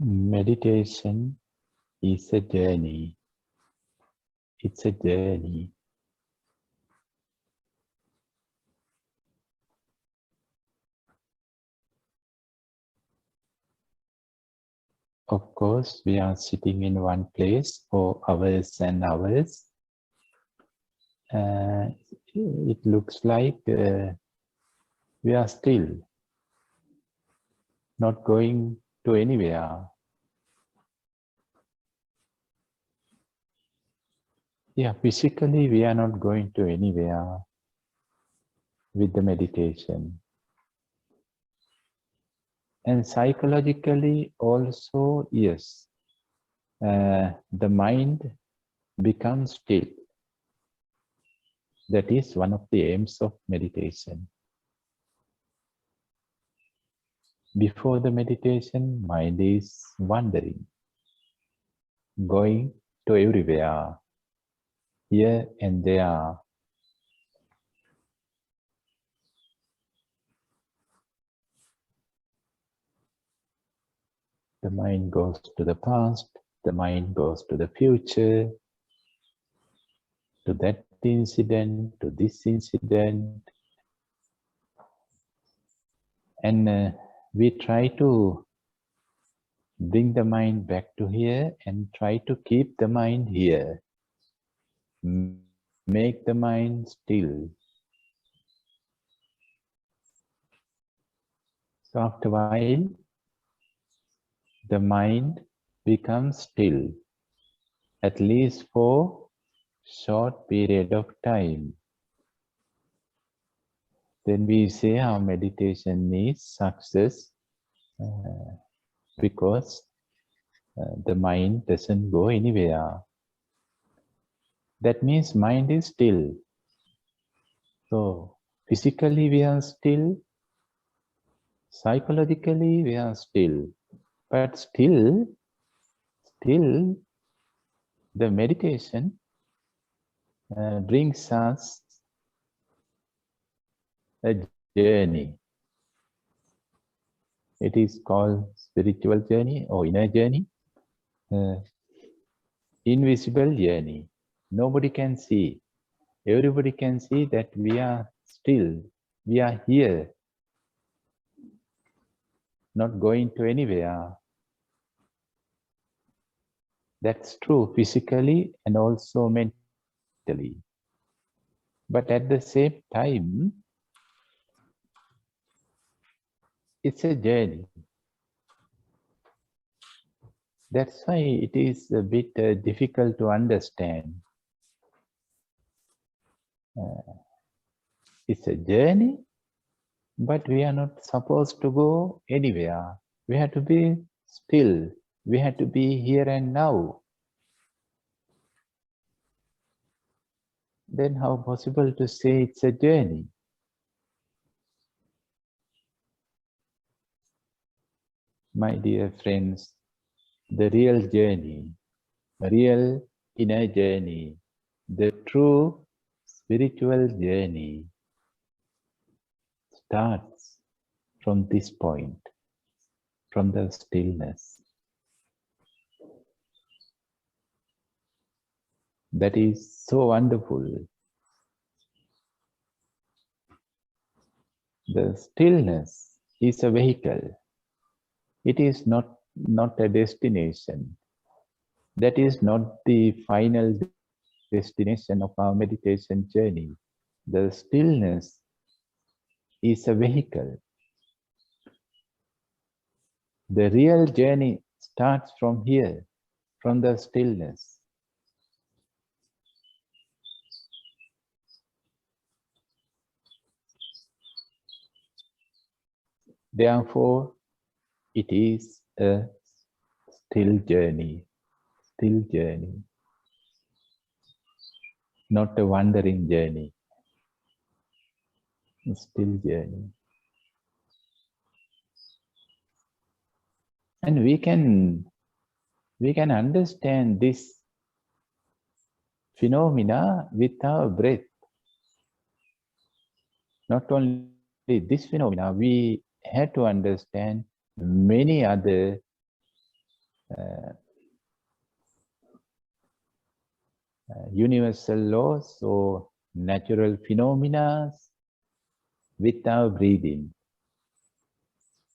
Meditation is a journey. It's a journey. Of course, we are sitting in one place for hours and hours. It looks like we are still not going to anywhere. Yeah, physically we are not going to anywhere with the meditation. And psychologically also, yes, the mind becomes still. That is one of the aims of meditation. Before the meditation, mind is wandering, going to everywhere, here and there. The mind goes to the past, the mind goes to the future, to that incident, to this incident. And we try to bring the mind back to here and try to keep the mind here. Make the mind still. So after a while, the mind becomes still, at least for short period of time. Then we say our meditation is success because the mind doesn't go anywhere. That means mind is still. So physically we are still, psychologically we are still, but still the meditation brings us a journey. It is called spiritual journey or inner journey, invisible journey. Nobody can see. Everybody can see that we are still, we are here, not going to anywhere. That's true physically and also mentally. But at the same time, it's a journey. That's why it is a bit difficult to understand. It's a journey, but we are not supposed to go anywhere. We have to be still. We have to be here and now. Then how possible to say it's a journey? My dear friends, the real journey, real inner journey, the true spiritual journey starts from this point, from the stillness. That is so wonderful. The stillness is a vehicle. It is not a destination. That is not the final destination of our meditation journey. The stillness is a vehicle. The real journey starts from here, from the stillness. Therefore, it is a still journey, not a wandering journey, a still journey. And we can understand this phenomena with our breath. Not only this phenomena, we have to understand many other universal laws or natural phenomena with our breathing.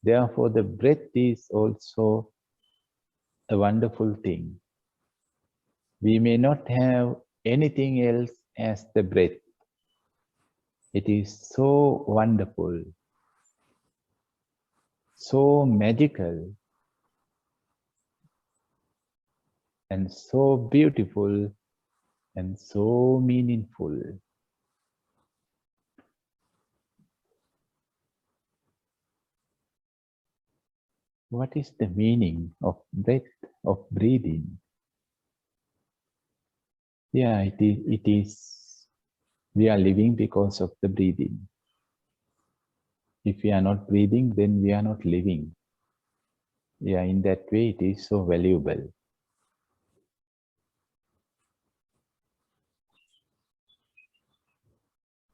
Therefore, the breath is also a wonderful thing. We may not have anything else as the breath. It is so wonderful, so magical, and so beautiful, and so meaningful. What is the meaning of breath, of breathing? Yeah, it is, we are living because of the breathing. If we are not breathing, then we are not living. Yeah, in that way, it is so valuable.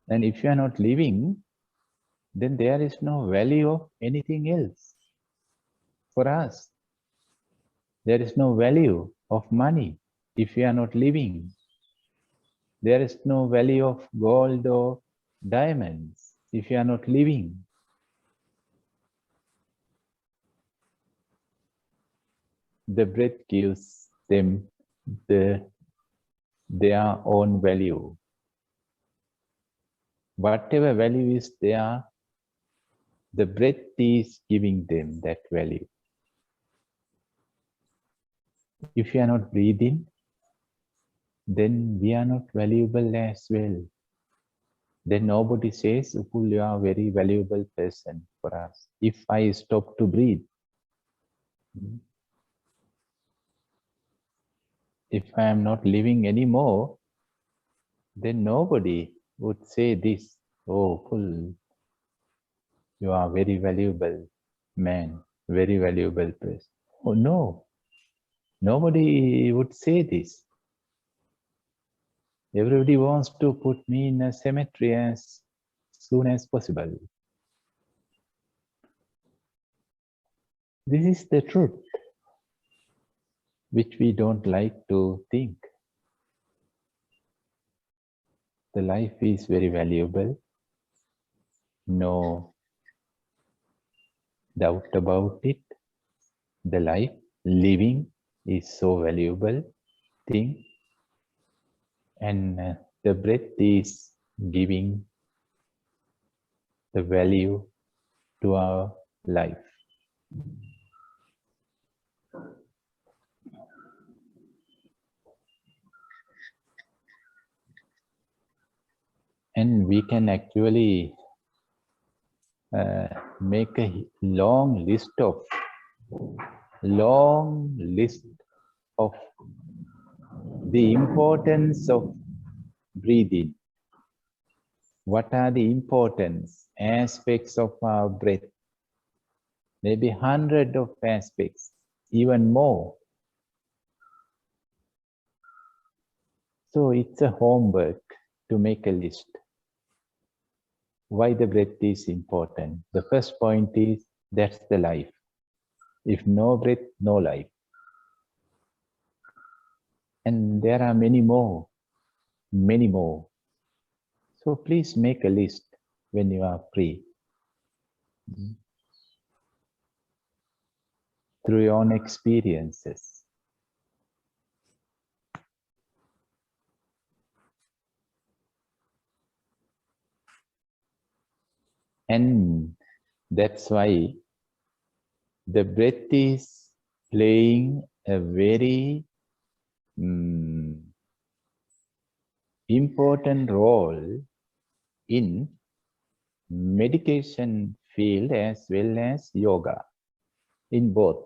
And if you are not living, then there is no value of anything else for us. There is no value of money if we are not living. There is no value of gold or diamonds if you are not living. The breath gives them their own value. Whatever value is there, the breath is giving them that value. If you are not breathing, then we are not valuable as well. Then nobody says, Upul, you are a very valuable person for us. If I stop to breathe, if I am not living anymore, then nobody would say this, oh, Upul, you are very valuable man, very valuable person. Oh, no, nobody would say this. Everybody wants to put me in a cemetery as soon as possible. This is the truth, which we don't like to think. The life is very valuable. No doubt about it. The life, living is so valuable thing. And the breath is giving the value to our life. And we can actually make a long list of the importance of breathing. What are the importance aspects of our breath? Maybe 100 of aspects, even more. So it's a homework to make a list. Why the breath is important? The first point is that's the life. If no breath, no life. And there are many more, many more. So please make a list when you are free. Through your own experiences. And that's why the breath is playing a very important role in meditation field as well as yoga, in both.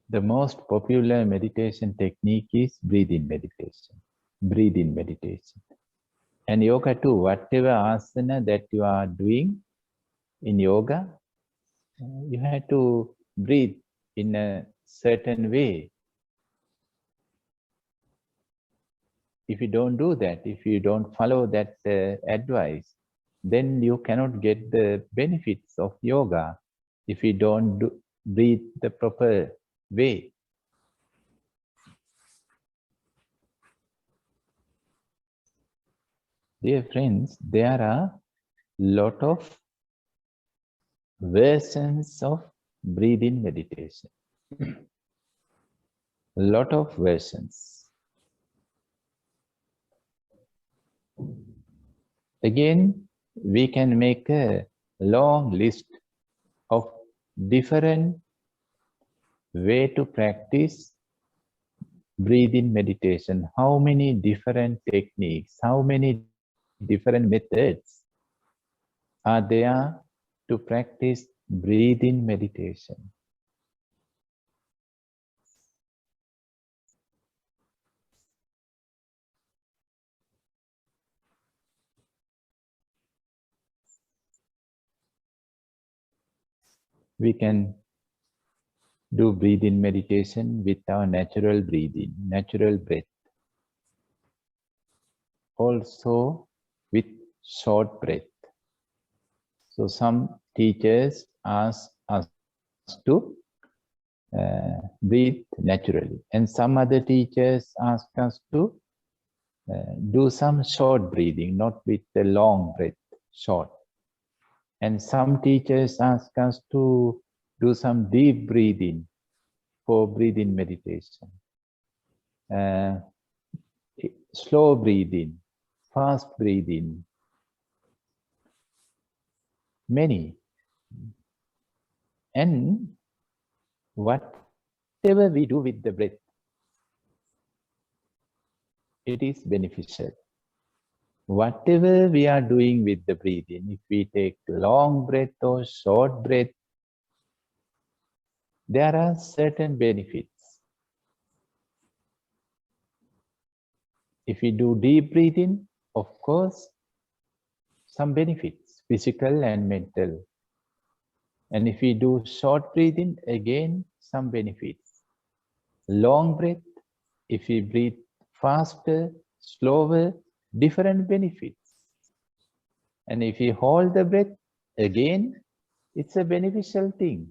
The most popular meditation technique is breathing meditation. Breathing meditation. And yoga too, whatever asana that you are doing in yoga, you have to breathe in a certain way. If you don't do that, if you don't follow that advice, then you cannot get the benefits of yoga if you don't breathe the proper way. Dear friends, there are lot of versions of breathing meditation. Lot of versions. Again, we can make a long list of different way to practice breathing meditation. How many different techniques, how many different methods are there to practice breathing meditation? We can do breathing meditation with our natural breathing, natural breath. Also with short breath. So some teachers ask us to breathe naturally, and some other teachers ask us to do some short breathing, not with the long breath, short. And some teachers ask us to do some deep breathing for breathing meditation. Slow breathing, fast breathing, many. And whatever we do with the breath, it is beneficial. Whatever we are doing with the breathing, if we take long breath or short breath, there are certain benefits. If we do deep breathing, of course, some benefits, physical and mental. And if we do short breathing, again, some benefits. Long breath, if we breathe faster, slower, different benefits. And if we hold the breath, again, it's a beneficial thing.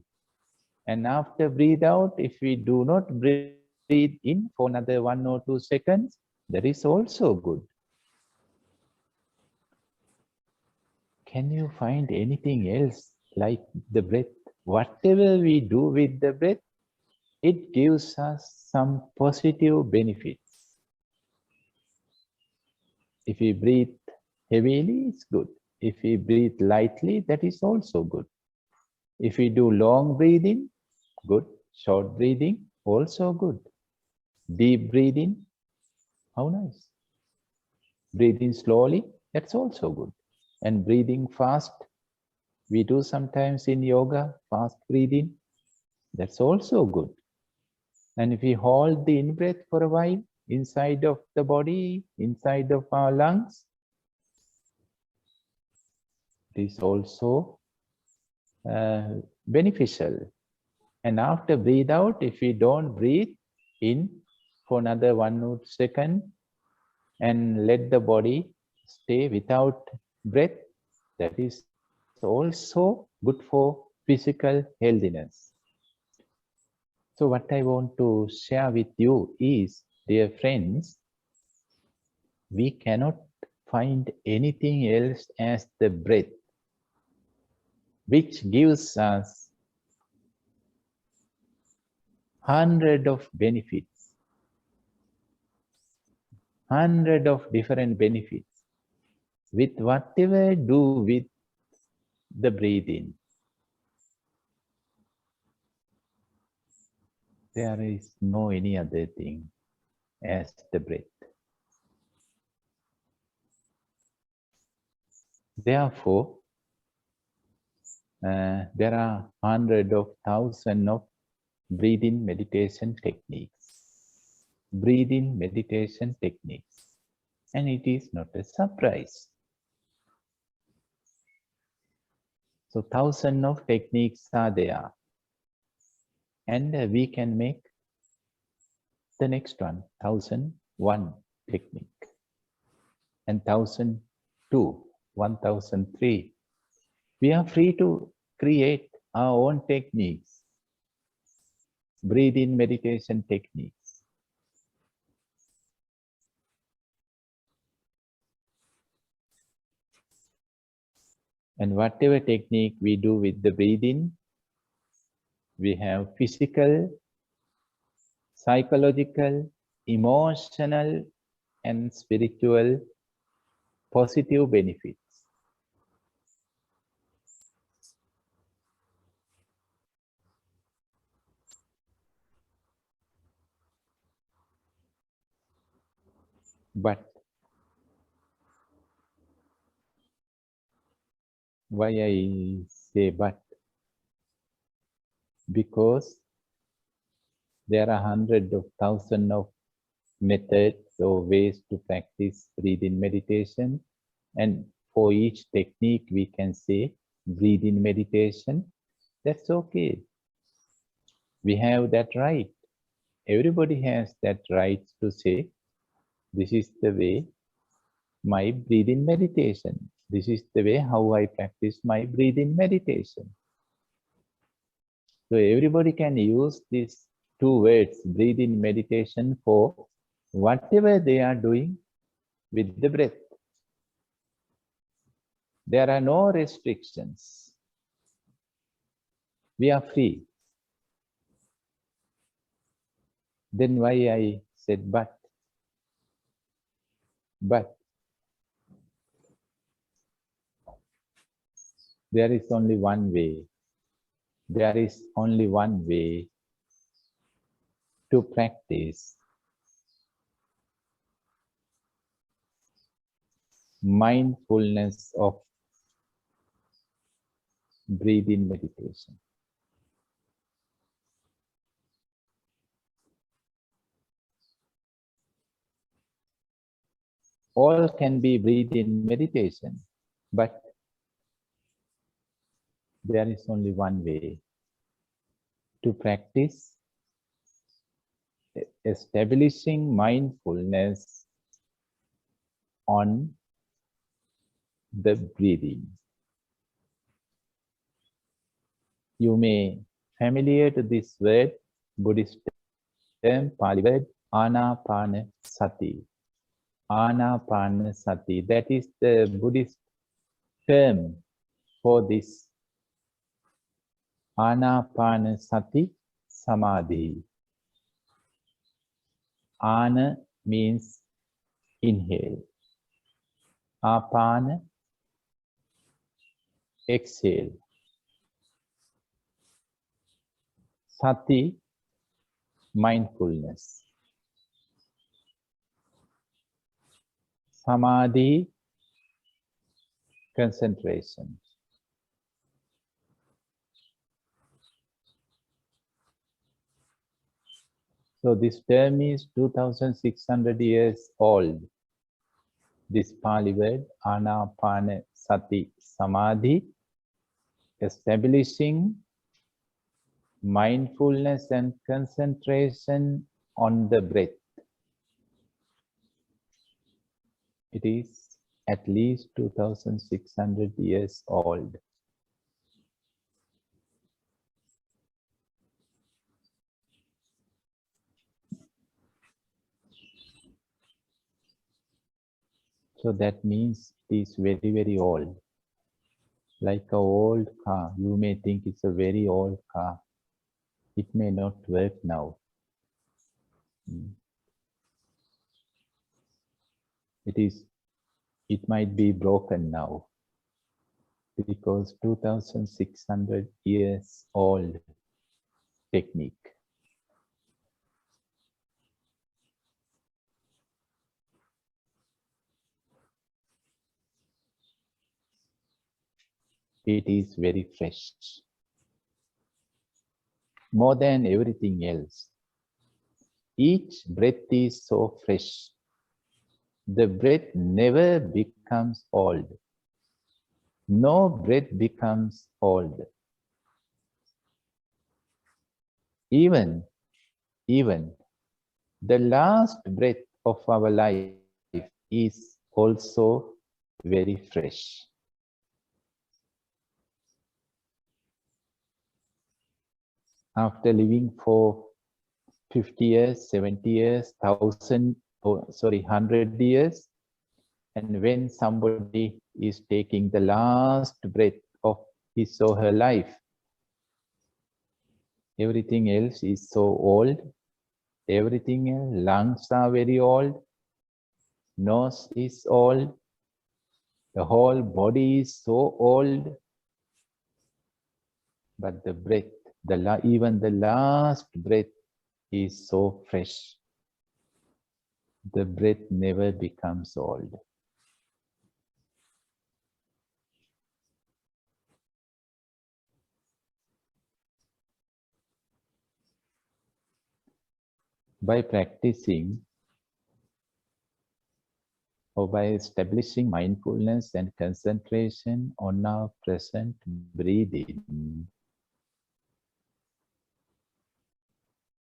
And after breathe out, if we do not breathe in for another 1 or 2 seconds, that is also good. Can you find anything else like the breath? Whatever we do with the breath, it gives us some positive benefits. If we breathe heavily, it's good. If we breathe lightly, that is also good. If we do long breathing, good. Short breathing, also good. Deep breathing, how nice. Breathing slowly, that's also good. And breathing fast, we do sometimes in yoga, fast breathing, that's also good. And if we hold the in-breath for a while, inside of the body, inside of our lungs, it is also beneficial. And after breathe out, if we don't breathe in for another 1 second and let the body stay without breath, that is also good for physical healthiness. So what I want to share with you is, dear friends, we cannot find anything else as the breath, which gives us hundred of benefits, hundred of different benefits, with whatever do with the breathing. There is no any other thing as the breath. Therefore, there are hundreds of thousands of breathing meditation techniques. Breathing meditation techniques. And it is not a surprise. So thousands of techniques are there. And we can make the next one, 1001 technique. and 1002, 1003. We are free to create our own techniques, breathe-in meditation techniques. And whatever technique we do with the breathing, we have physical, psychological, emotional, and spiritual positive benefits. But why I say but? Because there are hundreds of thousands of methods or ways to practice breathing meditation. And for each technique, we can say breathing meditation. That's okay. We have that right. Everybody has that right to say, this is the way my breathing meditation. This is the way how I practice my breathing meditation. So everybody can use these two words, breathing meditation, for whatever they are doing with the breath. There are no restrictions. We are free. Then why I said but? But there is only one way. There is only one way to practice mindfulness of breathing meditation. All can be breathing meditation, but there is only one way to practice establishing mindfulness on the breathing. You may familiar to this word, Buddhist term, Pali word, Anapana Sati. Anapana Sati. That is the Buddhist term for this. Anapana Sati Samadhi. Ana means inhale. Apana, exhale. Sati, mindfulness. Samadhi, concentration. So this term is 2,600 years old. This Pali word, Anapana Sati Samadhi, establishing mindfulness and concentration on the breath. It is at least 2,600 years old. So that means it is very, very old. Like an old car. You may think it's a very old car. It may not work now. It might be broken now because 2,600 years old technique. It is very fresh. More than everything else. Each breath is so fresh. The breath never becomes old. No breath becomes old. Even the last breath of our life is also very fresh. After living for 50 years, 70 years, 100 years, and when somebody is taking the last breath of his or her life, everything else is so old, everything else, lungs are very old, nose is old, the whole body is so old, but the breath, even the last breath is so fresh. The breath never becomes old. By practicing or by establishing mindfulness and concentration on our present breathing,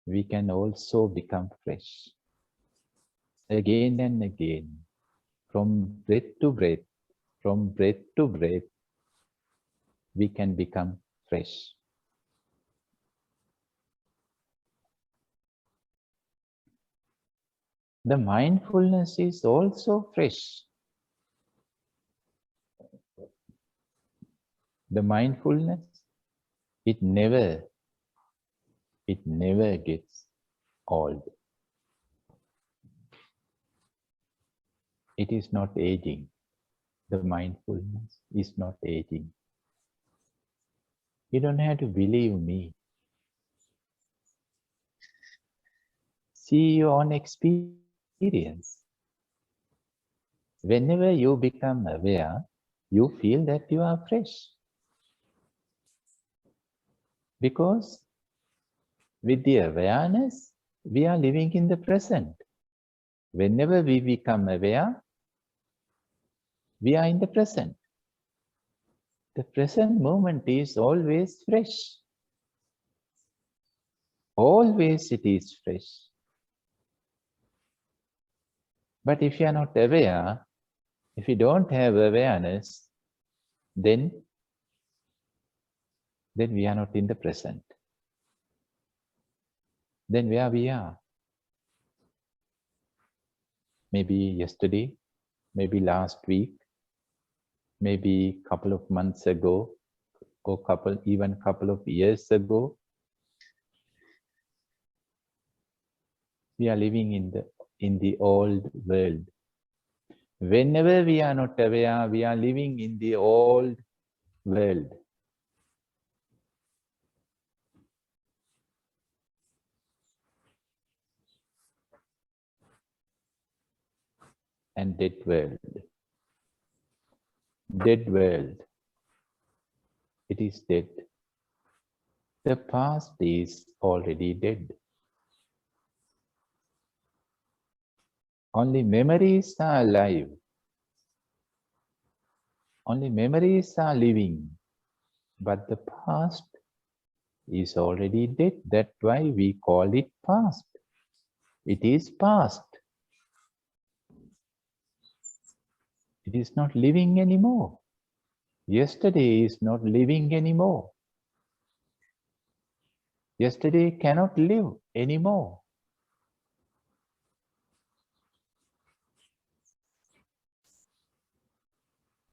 we can also become fresh. Again and again, from breath to breath, from breath to breath, we can become fresh. The mindfulness is also fresh. The mindfulness, it never gets old. It is not aging. The mindfulness is not aging. You don't have to believe me. See your own experience. Whenever you become aware, you feel that you are fresh. Because with the awareness, we are living in the present. Whenever we become aware, we are in the present. The present moment is always fresh. Always it is fresh. But if you are not aware, if you don't have awareness, then we are not in the present. Then where we are? Maybe yesterday, maybe last week, maybe a couple of months ago, or even couple of years ago. We are living in the old world. Whenever we are not aware, we are living in the old world. And dead world. Dead world. It is dead. The past is already dead. Only memories are alive. Only memories are living. But the past is already dead. That's why we call it past. It is past. It is not living anymore. Yesterday is not living anymore. Yesterday cannot live anymore.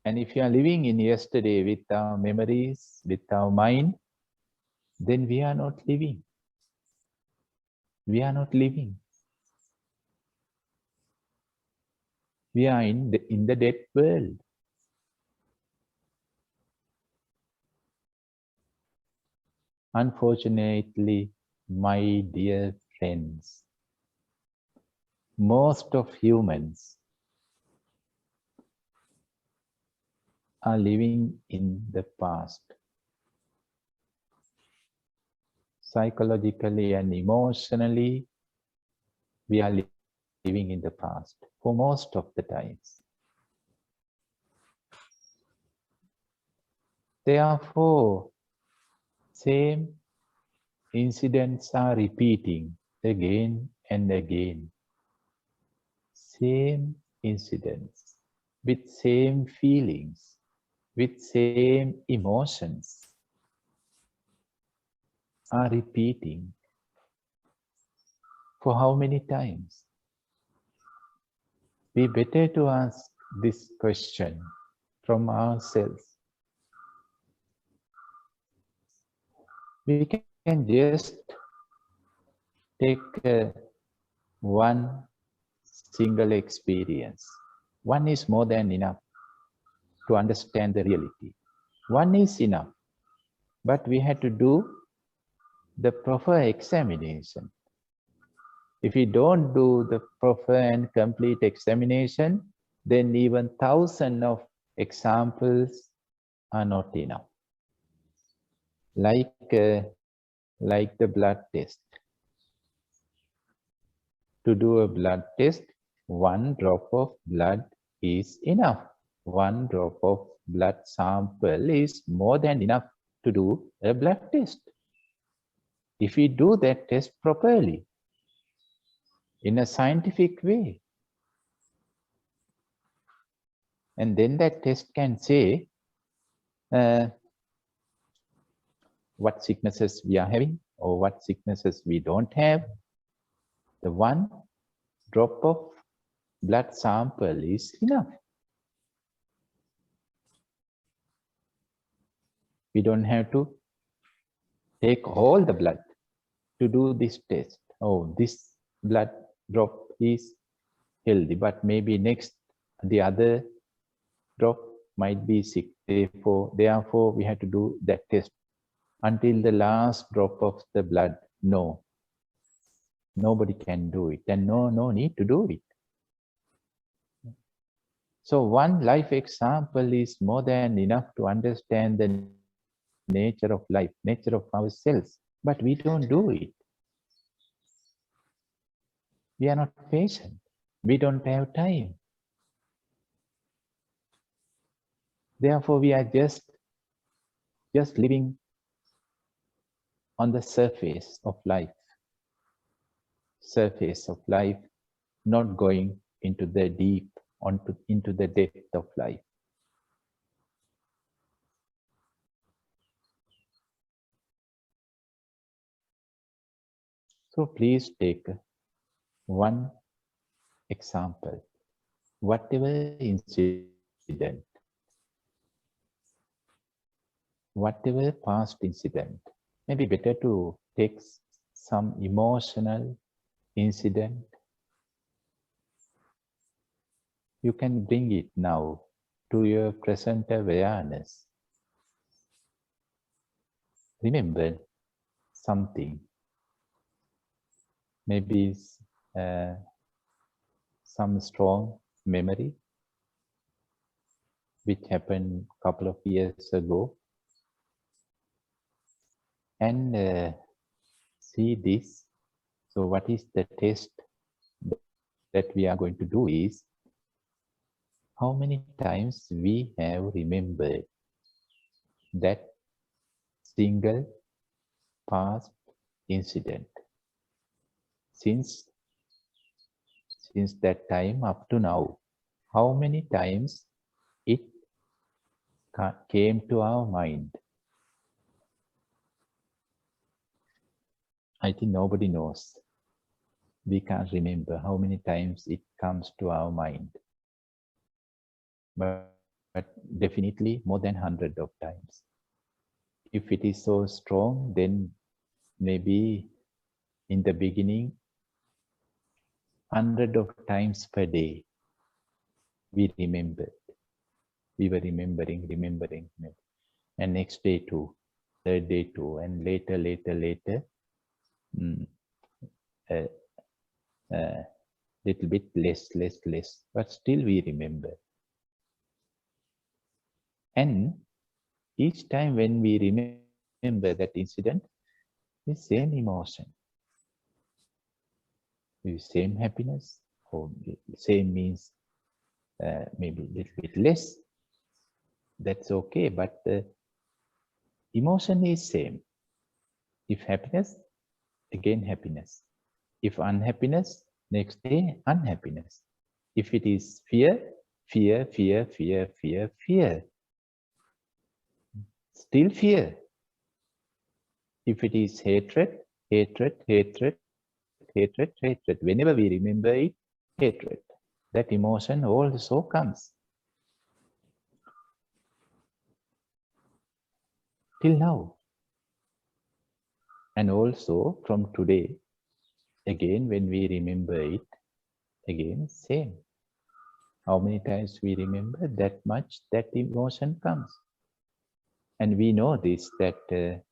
And if you are living in yesterday with our memories, with our mind, then we are not living. We are not living. We are in the dead world. Unfortunately, my dear friends, most of humans are living in the past. Psychologically and emotionally, we are living in the past for most of the times. Therefore, same incidents are repeating again and again. Same incidents. with same feelings, with same emotions, are repeating for how many times? We better to ask this question from ourselves. We can just take one single experience. One is more than enough to understand the reality. One is enough, but we had to do the proper examination. If we don't do the proper and complete examination, then even thousands of examples are not enough. Like the blood test. To do a blood test, one drop of blood is enough. One drop of blood sample is more than enough to do a blood test. If we do that test properly, in a scientific way, and then that test can say what sicknesses we are having or what sicknesses we don't have. The one drop of blood sample is enough. We don't have to take all the blood to do this test. Oh, this blood drop is healthy, but maybe next the other drop might be sick. Therefore, we have to do that test until the last drop of the blood. No, nobody can do it, and no need to do it. So one life example is more than enough to understand the nature of life, nature of ourselves, but we don't do it. We are not patient. We don't have time. Therefore, we are just living on the surface of life. Surface of life, not going into the deep, into the depth of life. So please take one example, whatever incident, whatever past incident. Maybe better to take some emotional incident. You can bring it now to your present awareness. Remember something, maybe some strong memory which happened a couple of years ago, and see this. So what is the test that we are going to do is how many times we have remembered that single past incident since that time up to now. How many times it came to our mind? I think nobody knows. We can't remember how many times it comes to our mind. But definitely more than 100 of times. If it is so strong, then maybe in the beginning, 100 of times per day, we remembered. We were remembering. And next day too, third day too, and later, little bit less, but still we remember. And each time when we remember that incident, the same emotion, the same happiness, or same means maybe a little bit less. That's okay, but the emotion is same. If happiness, again happiness. If unhappiness, next day unhappiness. If it is fear, Fear, fear, fear, fear, fear. Still fear. If it is hatred, hatred, hatred, hatred, hatred. Whenever we remember it, hatred. That emotion also comes. Till now. And also from today, again, when we remember it, again, same. How many times we remember, that much that emotion comes. And we know this, that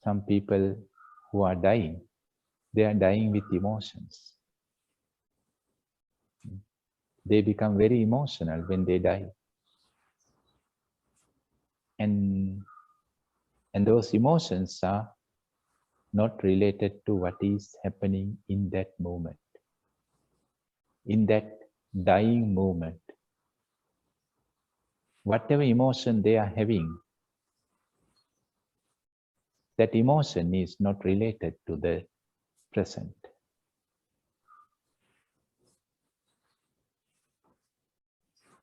some people who are dying, they are dying with emotions. They become very emotional when they die. And those emotions are not related to what is happening in that moment. In that dying moment, whatever emotion they are having, that emotion is not related to the present.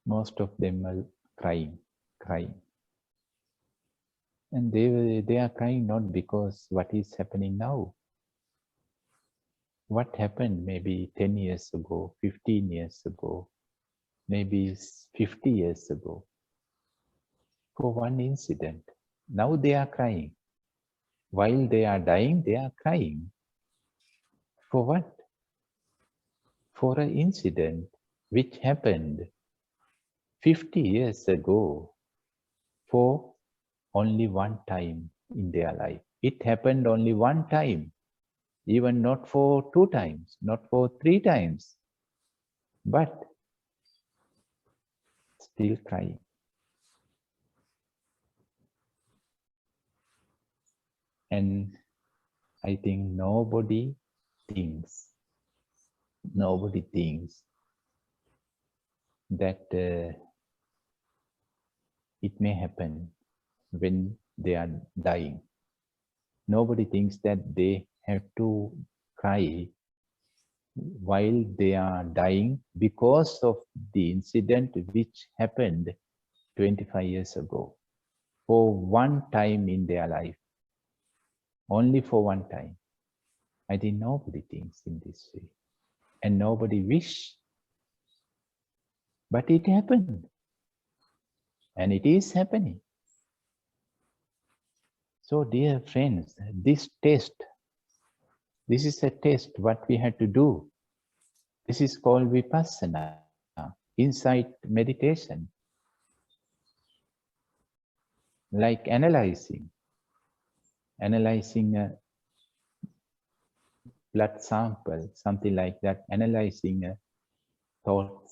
Most of them are crying. And they are crying not because what is happening now. What happened maybe 10 years ago, 15 years ago, maybe 50 years ago, for one incident. Now they are crying. While they are dying, they are crying. For what? For an incident which happened 50 years ago, for only one time in their life. It happened only one time, even not for 2 times, not for 3 times, but still crying. And I think nobody thinks that it may happen when they are dying. Nobody thinks that they have to cry while they are dying because of the incident which happened 25 years ago, for one time in their life, only for one time. I think nobody thinks in this way, and nobody wish, but it happened, and it is happening. So dear friends, this is a test what we have to do. This is called vipassana, insight meditation, like analyzing a blood sample, something like that, analyzing a thought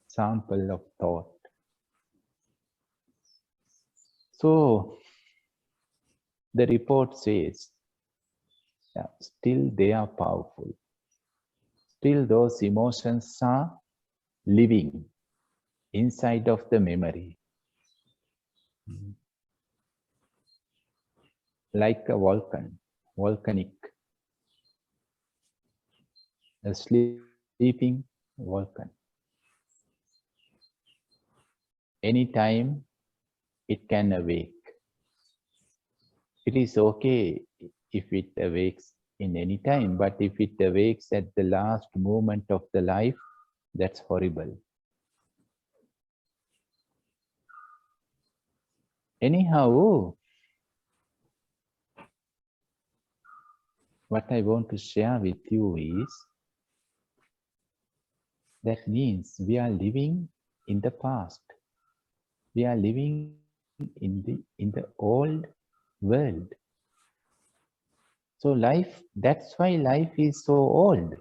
sample of thought. So the report says, still they are powerful. Still those emotions are living inside of the memory. Like a volcanic, a sleeping volcano. Anytime it can awake. It is okay if it awakes in any time, but if it awakes at the last moment of the life, that's horrible. Anyhow, what I want to share with you is, that means we are living in the past. We are living in the old world. So that's why life is so old.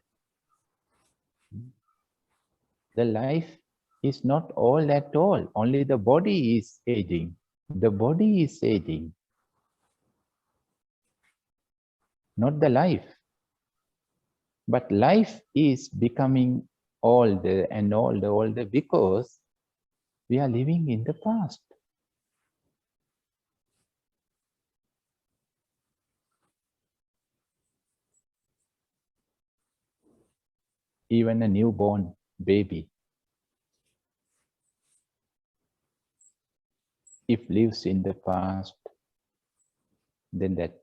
The life is not old at all. Only the body is aging. The body is aging, not the life. But life is becoming older and older because we are living in the past. Even a newborn baby, If lives in the past, then that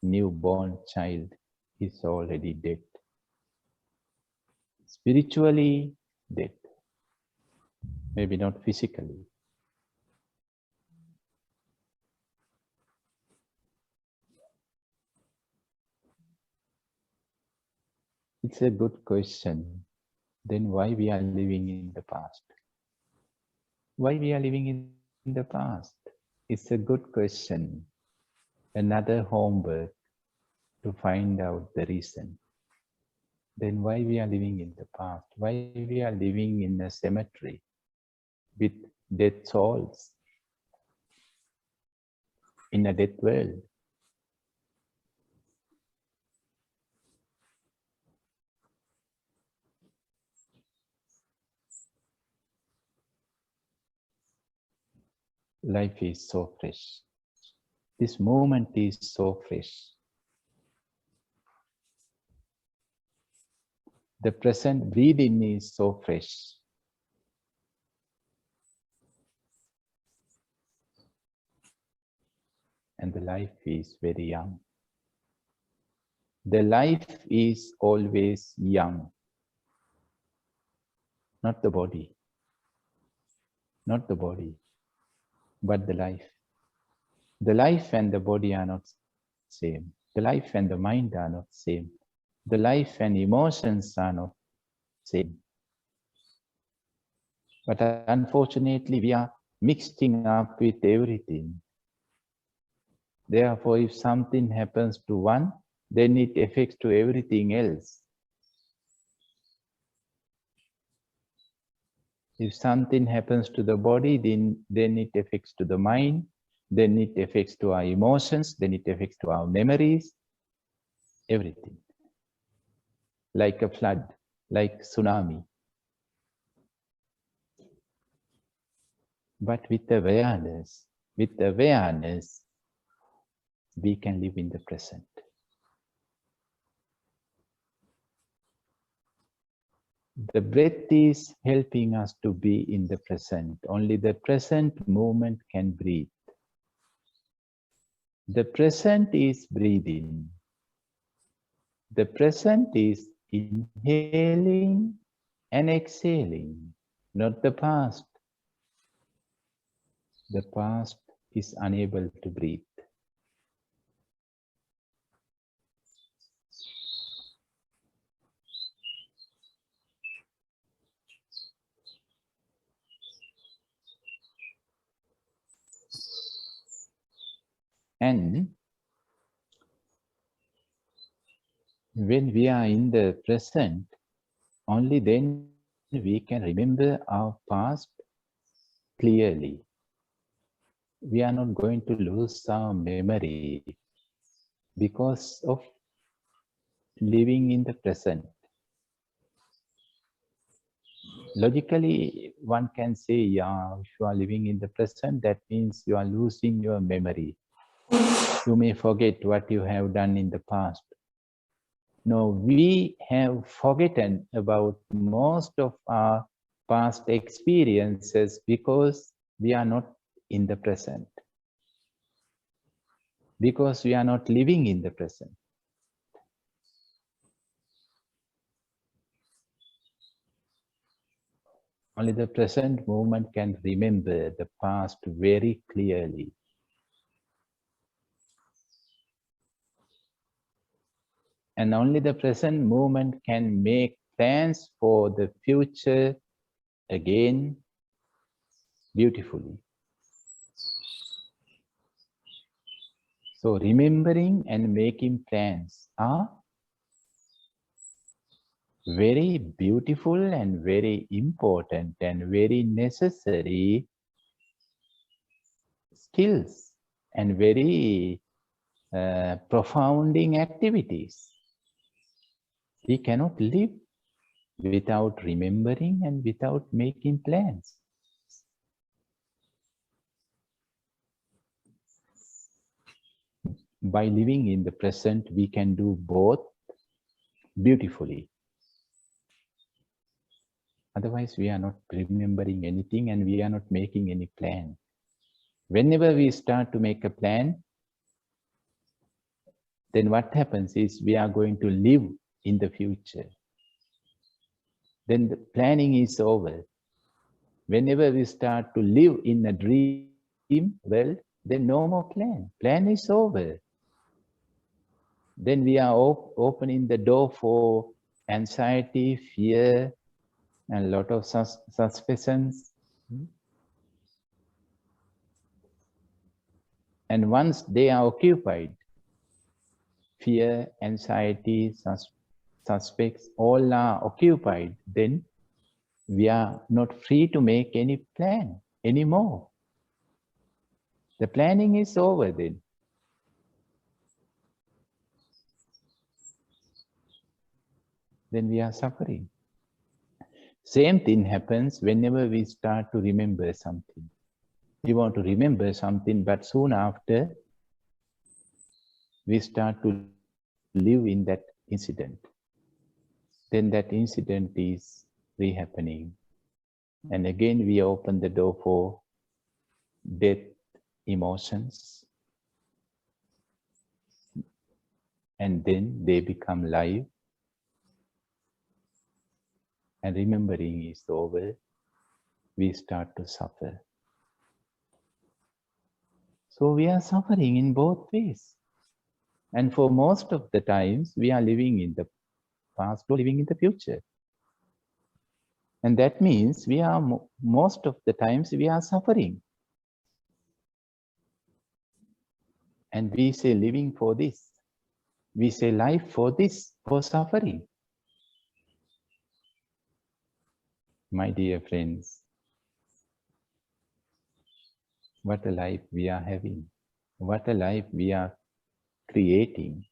newborn child is already dead. Spiritually dead, maybe not physically. It's a good question. Then why we are living in the past? Why we are living in the past? It's a good question. Another homework to find out the reason. Then why we are living in the past? Why we are living in a cemetery with dead souls in a dead world? Life is so fresh. This moment is so fresh. The present breathing is so fresh. And the life is very young. The life is always young. Not the body. Not the body, but the life. The life and the body are not same. The life and the mind are not same. The life and emotions are not same. But unfortunately, we are mixing up with everything. Therefore, if something happens to one, then it affects to everything else. If something happens to the body, then it affects to the mind, then it affects to our emotions, then it affects to our memories, everything. Like a flood, like tsunami. But with awareness, we can live in the present. The breath is helping us to be in the present. Only the present moment can breathe. The present is breathing. The present is inhaling and exhaling, not the past. The past is unable to breathe. And when we are in the present, only then we can remember our past clearly. We are not going to lose our memory because of living in the present. Logically, one can say, yeah, if you are living in the present, that means you are losing your memory. You may forget what you have done in the past. No, we have forgotten about most of our past experiences because we are not in the present. Because we are not living in the present. Only the present moment can remember the past very clearly. And only the present moment can make plans for the future again beautifully. So remembering and making plans are very beautiful and very important and very necessary skills and very profounding activities. We cannot live without remembering and without making plans. By living in the present, we can do both beautifully. Otherwise, we are not remembering anything and we are not making any plan. Whenever we start to make a plan, then what happens is we are going to live in the future. Then the planning is over. Whenever we start to live in a dream world, then no more plan. Plan is over. Then we are opening the door for anxiety, fear, and a lot of suspicions. And once they are occupied, fear, anxiety, suspects, all are occupied, then we are not free to make any plan anymore. The planning is over then. Then we are suffering. Same thing happens whenever we start to remember something. We want to remember something, but soon after, we start to live in that incident. Then that incident is re-happening. And again, we open the door for death emotions. And then they become live. And remembering is over, we start to suffer. So we are suffering in both ways. And for most of the times, we are living in the past or living in the future. And that means we are, most of the times, we are suffering. And we say living for this. We say life for this, for suffering. My dear friends, what a life we are having. What a life we are creating.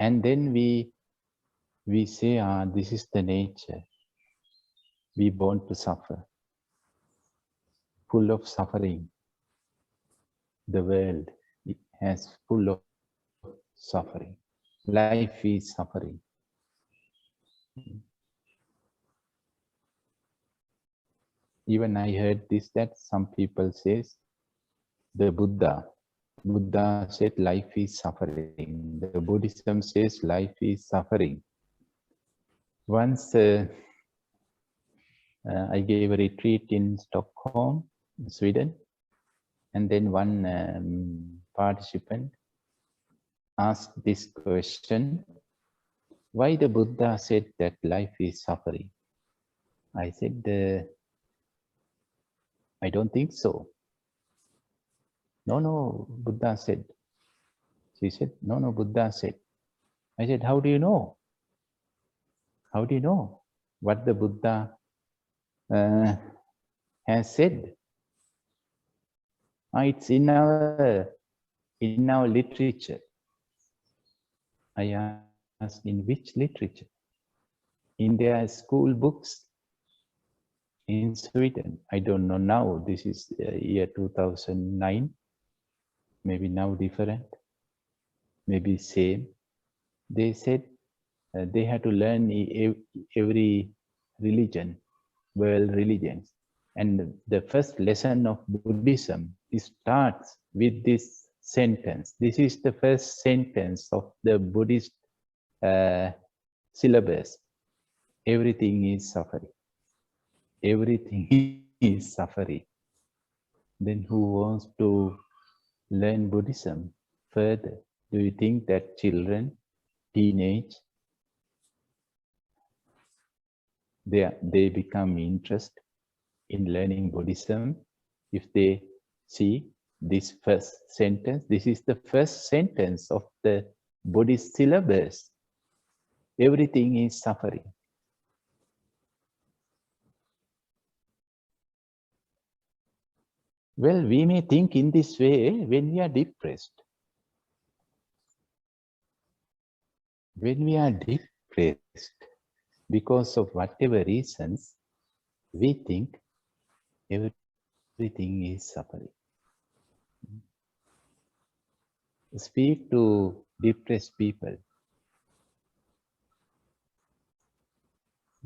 And then we say, this is the nature. We born to suffer. Full of suffering. The world has full of suffering. Life is suffering. Even I heard this, that some people says, the Buddha said life is suffering. The Buddhism says life is suffering. Once I gave a retreat in Stockholm, Sweden, and then one participant asked this question, why the Buddha said that life is suffering? I said, I don't think so. No, Buddha said. She said, no, Buddha said. I said, how do you know? How do you know what the Buddha has said? It's in our literature. I asked, in which literature? In their school books in Sweden. I don't know now. This is year 2009. Maybe now different. Maybe same. They said they had to learn every religion, world religions. And the first lesson of Buddhism starts with this sentence. This is the first sentence of the Buddhist syllabus. Everything is suffering. Everything is suffering. Then who wants to learn Buddhism further? Do you think that children, teenage, they become interested in learning Buddhism if they see this first sentence? This is the first sentence of the Buddhist syllabus. Everything is suffering. Well, we may think in this way when we are depressed. When we are depressed, because of whatever reasons, we think everything is suffering. Speak to depressed people.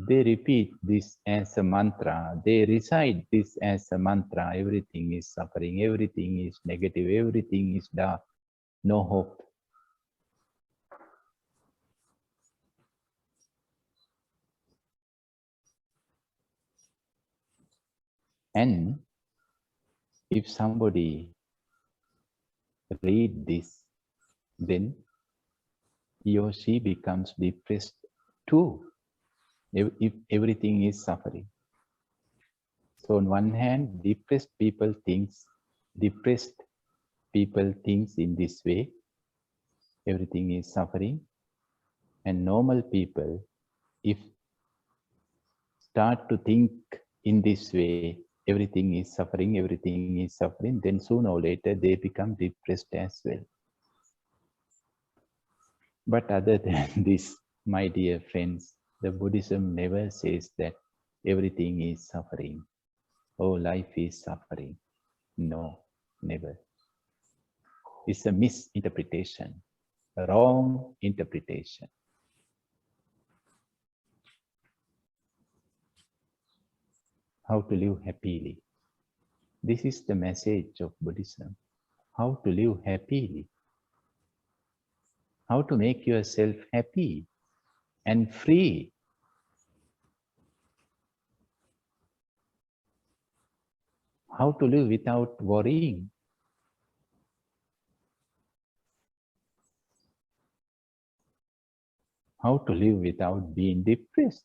They repeat this as a mantra. They recite this as a mantra. Everything is suffering. Everything is negative. Everything is dark. No hope. And if somebody read this, then he or she becomes depressed too, if everything is suffering. So on one hand, depressed people thinks in this way, everything is suffering. And normal people, if start to think in this way, everything is suffering, then sooner or later they become depressed as well. But other than this, my dear friends, the Buddhism never says that everything is suffering. Oh, life is suffering. No, never. It's a misinterpretation, a wrong interpretation. How to live happily. This is the message of Buddhism. How to live happily. How to make yourself happy and free. How to live without worrying. How to live without being depressed.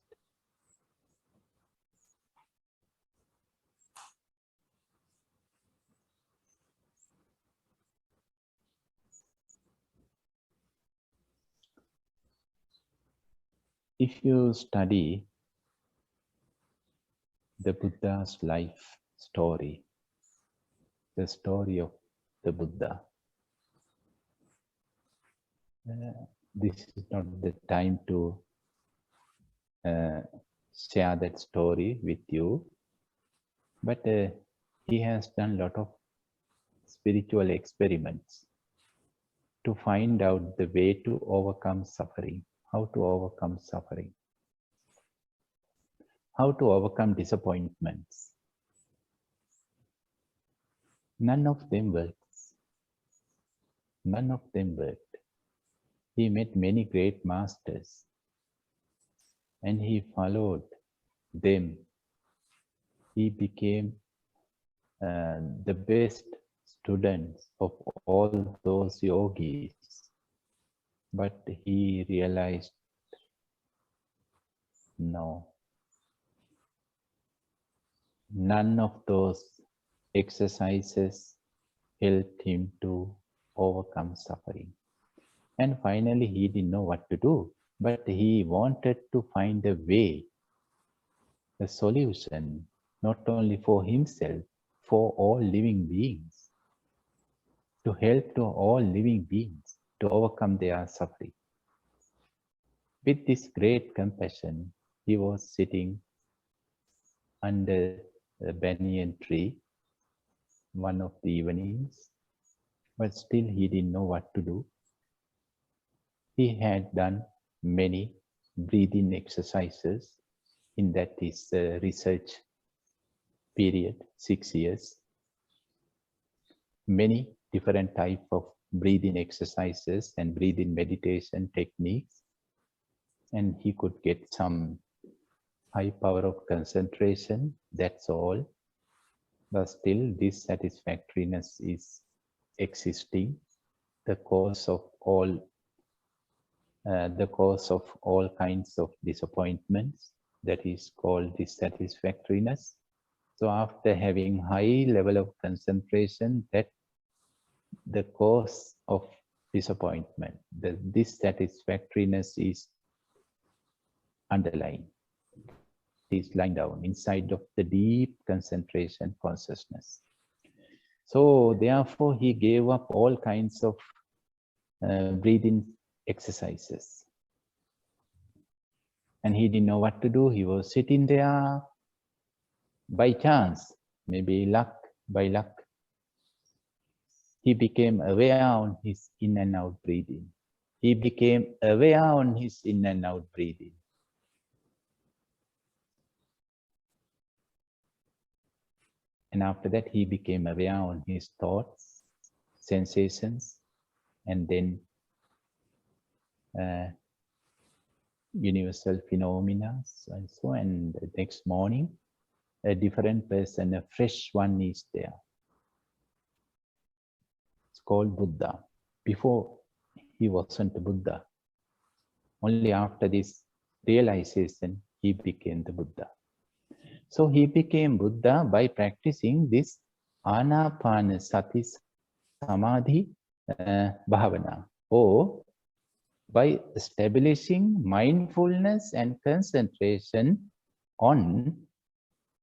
If you study the Buddha's life story, the story of the Buddha, this is not the time to share that story with you, but he has done a lot of spiritual experiments to find out the way to overcome suffering, how to overcome suffering, how to overcome disappointments. None of them works. None of them worked. He met many great masters and he followed them. He became the best students of all those yogis. But he realized, no, none of those exercises helped him to overcome suffering. And finally, he didn't know what to do, but he wanted to find a way, a solution, not only for himself, for all living beings, to help to all living beings to overcome their suffering. With this great compassion, he was sitting under a banyan tree one of the evenings, but still he didn't know what to do. He had done many breathing exercises in that his research period, 6 years. Many different type of breathing exercises and breathing meditation techniques, and he could get some high power of concentration, that's all. But still this satisfactoriness is existing, the cause of all kinds of disappointments, that is called dissatisfactoriness. So after having high level of concentration, that the cause of disappointment, the dissatisfactoriness is underlying, is lying down inside of the deep concentration consciousness. So therefore he gave up all kinds of breathing exercises. And he didn't know what to do. He was sitting there by chance, maybe by luck. He became aware on his in and out breathing. He became aware on his in and out breathing. And after that, he became aware on his thoughts, sensations, and then universal phenomena and so. And the next morning, a different person, a fresh one is there. It's called Buddha. Before, he wasn't a Buddha. Only after this realization, he became the Buddha. So he became Buddha by practicing this Anapanasati Samadhi Bhavana, or by establishing mindfulness and concentration on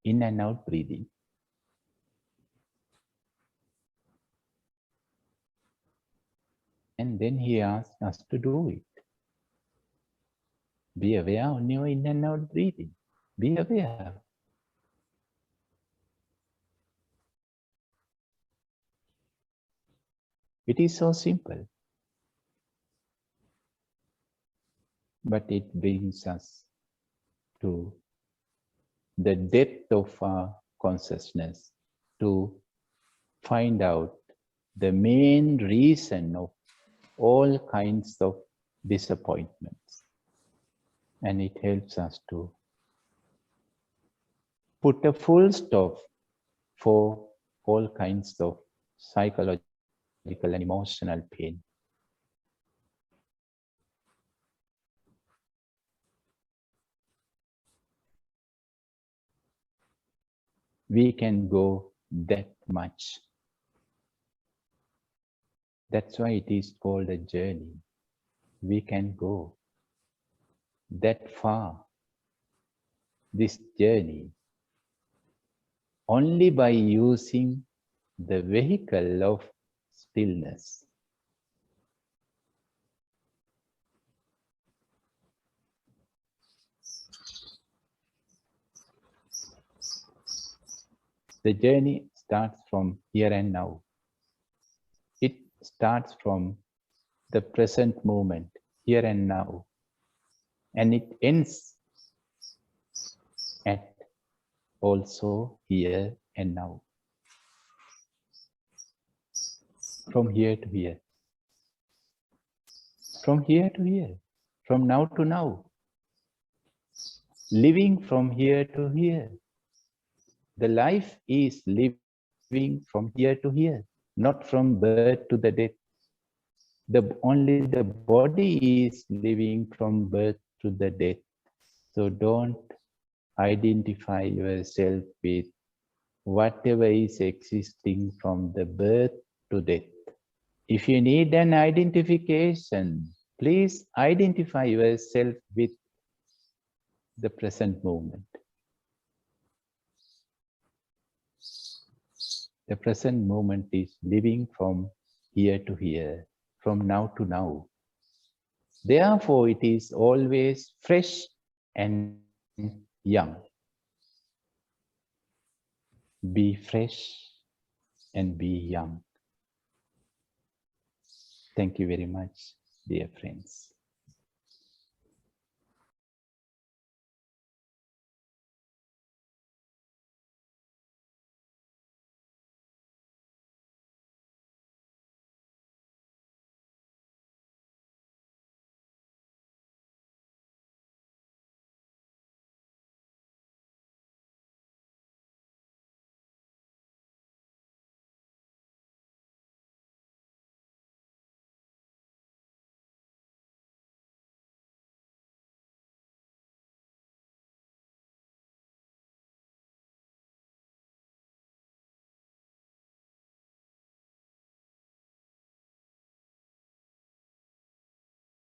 in and out breathing. And then he asked us to do it. Be aware on your in and out breathing. Be aware. It is so simple. But it brings us to the depth of our consciousness to find out the main reason of all kinds of disappointments. And it helps us to put a full stop for all kinds of psychological and emotional pain. We can go that much. That's why it is called a journey. We can go that far, this journey, only by using the vehicle of stillness. The journey starts from here and now. It starts from the present moment, here and now. And it ends at also here and now. From here to here. From here to here. From now to now. Living from here to here. The life is living from here to here, not from birth to the death. Only the body is living from birth to the death. So don't identify yourself with whatever is existing from the birth to death. If you need an identification, please identify yourself with the present moment. The present moment is living from here to here, from now to now. Therefore, it is always fresh and young. Be fresh and be young. Thank you very much, dear friends.